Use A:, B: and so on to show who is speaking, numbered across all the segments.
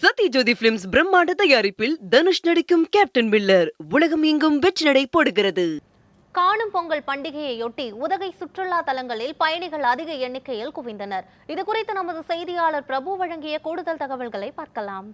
A: Sathyajothi films பிரம்மாண்ட தயாரிப்பில் தனுஷ் நடிக்கும் கேப்டன் மில்லர் உலகம் எங்கும் வெற்றி நடை போடுகிறது.
B: காணும் பொங்கல் பண்டிகையையொட்டி உதகை சுற்றுலா தலங்களில் பயணிகள் அதிக எண்ணிக்கையில் குவிந்தனர். இது குறித்து நமது செய்தியாளர் பிரபு வழங்கிய கூடுதல் தகவல்களை பார்க்கலாம்.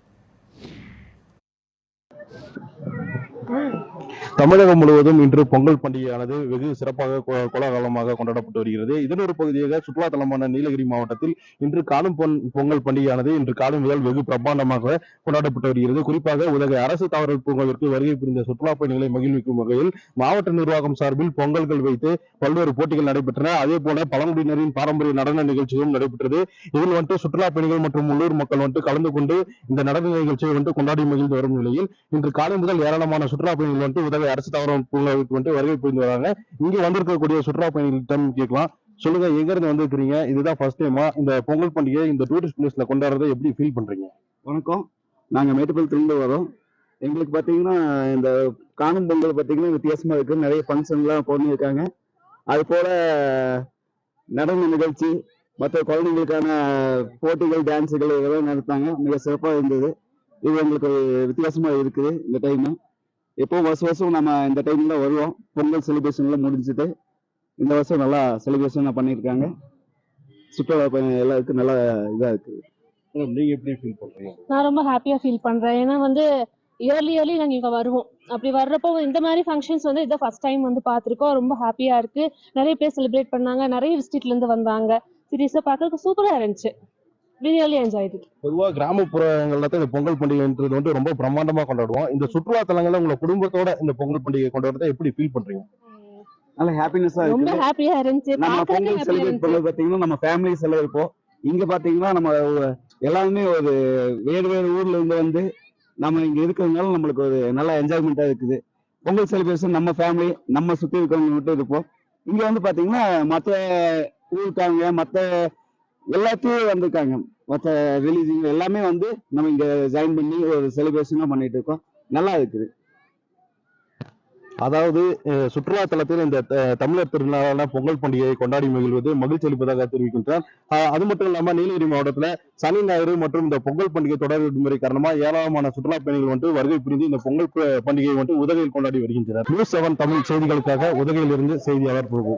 C: தமிழகம் முழுவதும் இன்று பொங்கல் பண்டிகையானது வெகு சிறப்பாக கோலாகலமாக கொண்டாடப்பட்டு வருகிறது. இதன் ஒரு பகுதியாக சுற்றுலா தலமான நீலகிரி மாவட்டத்தில் இன்று காணும் பொங்கல் பண்டிகையானது இன்று காலை முதல் வெகு பிரம்மாண்டமாக கொண்டாடப்பட்டு வருகிறது. குறிப்பாக உதகை அரசு தாவரல் பூங்காவிற்கு வருகை புரிந்த சுற்றுலா பயணிகளை மகிழ்விக்கும் வகையில் மாவட்ட நிர்வாகம் சார்பில் பொங்கல்கள் வைத்து பல்வேறு போட்டிகள் நடைபெற்றன. அதே போல பழங்குடியினரின் பாரம்பரிய நடன நிகழ்ச்சியும் நடைபெற்றது. இதில் சுற்றுலா பயணிகள் மற்றும் உள்ளூர் மக்கள் கலந்து கொண்டு இந்த நடன நிகழ்ச்சியை கொண்டாடி மகிழ்ந்து வரும் நிலையில் இன்று காலை முதல் ஏராளமான சுற்றுலா பயணிகள் உதகை அரசு தாவரம் பூங்காவிற்கு வருகை புரிந்து வராங்க. இங்க வந்திருக்கக்கூடிய சுற்றுலா பயணிகளிடம் கேட்கலாம். சொல்லுங்க, எங்க இருந்து வந்திருக்கீங்க? இதுதான் ஃபர்ஸ்ட் டைமா இந்த பொங்கல் பண்டிகை இந்த டூரிஸ்ட் பிளேஸ்ல கொண்டாடுறதை எப்படி ஃபீல் பண்றீங்க?
D: வணக்கம், நாங்க மேட்டுப்பாளையத்திலிருந்து வரோம். எங்களுக்கு பாத்தீங்கன்னா இந்த காணும் பொங்கல் பாத்தீங்கன்னா வித்தியாசமா இருக்கு. நிறைய ஃபங்க்ஷன்லாம் பண்ணியிருக்காங்க. அது போல நடன நிகழ்ச்சி, மற்ற குழந்தைங்களுக்கான போட்டிகள், டான்ஸுகள் இதெல்லாம் நடத்தாங்க. மிக சிறப்பாக இருந்தது. இது எங்களுக்கு வித்தியாசமா இருக்குது. இந்த டைம் எப்பவும் வருஷம் நம்ம இந்த டைம்ல வருவோம். பொங்கல் செலிப்ரேஷன்லாம் முடிஞ்சுட்டு இந்த வருஷம் நல்லா செலிப்ரேஷன் பண்ணியிருக்காங்க. சுற்றுலா பயணம் எல்லாருக்கும் நல்லா இதா இருக்கு.
C: நீங்க எப்படி ஃபீல் பண்றீங்க?
E: நான் ரொம்ப ஹாப்பியா ஃபீல் பண்றேன். ஏன்னா இயர்லி நாங்க இங்க வருவோம். அப்படி வர்றப்போ இந்த மாதிரி ஃபங்க்ஷன்ஸ் இதை ஃபர்ஸ்ட் டைம் பார்த்திருக்கோம். ரொம்ப ஹாப்பியா இருக்கு. நிறைய பேர் செலிப்ரேட் பண்ணாங்க. நிறைய டிஸ்ட்ரிக்ட்ல இருந்து வந்தாங்க. சீரியஸா பார்க்கறதுக்கு சூப்பரா இருந்துச்சு. Really enjoy it.
C: பொதுவாக கிராமப்புறங்கள்ல இந்த பொங்கல் பண்டிகைன்றது ரொம்ப பிரம்மாண்டமா கொண்டாடுவோம். இந்த சுற்றுலா தலங்கள்ல உங்க குடும்பத்தோட இந்த பொங்கல் பண்டிகை கொண்டாடுறதை எப்படி ஃபீல் பண்றீங்க?
D: நல்ல ஹாப்பினஸா இருக்கு.
E: ரொம்ப ஹாப்பியா இருந்துச்சு.
D: நம்ம பொங்கல் செலிப்ரேட் பண்ணது பாத்தீங்கன்னா நம்ம ஃபேமிலி செலவு இருப்போம். இங்க பாத்தீங்கன்னா நம்ம எல்லாருமே ஒரு வேறு வேறு ஊர்ல இருந்து நம்ம இங்க இருக்கிறதுனால நம்மளுக்கு ஒரு நல்ல என்ஜாய்மெண்டா இருக்குது. பொங்கல் செலிப்ரேஷன் நம்ம ஃபேமிலி, நம்ம சுத்தி இருக்கிறவங்க மட்டும் இருப்போம். இங்க பாத்தீங்கன்னா மற்ற ஊருக்காரங்க, மற்ற எல்லாத்தையும் வந்திருக்காங்க. மற்ற ரிலீஜியன் எல்லாமே நம்ம இங்க ஜாயின் பண்ணி ஒரு செலிப்ரேஷனா பண்ணிட்டு இருக்கோம். நல்லா இருக்குது.
C: அதாவது சுற்றுலா தலத்தில் இந்த தமிழர் திருநாளான பொங்கல் பண்டிகையை கொண்டாடி மகிழ்வது மகிழ்ச்சி அளிப்பதாக தெரிவிக்கின்றார். அது மட்டும் இல்லாம நீலகிரி மாவட்டத்துல சனி ஞாயிறு மற்றும் இந்த பொங்கல் பண்டிகை தொடர் விடுமுறை காரணமா ஏராளமான சுற்றுலா பயணிகள் வருகை புரிந்து இந்த பொங்கல் பண்டிகையை உதகையில் கொண்டாடி வருகின்றனர். நியூஸ் 7 தமிழ் செய்திகளுக்காக உதகையிலிருந்து செய்தியாளர் பிரபு.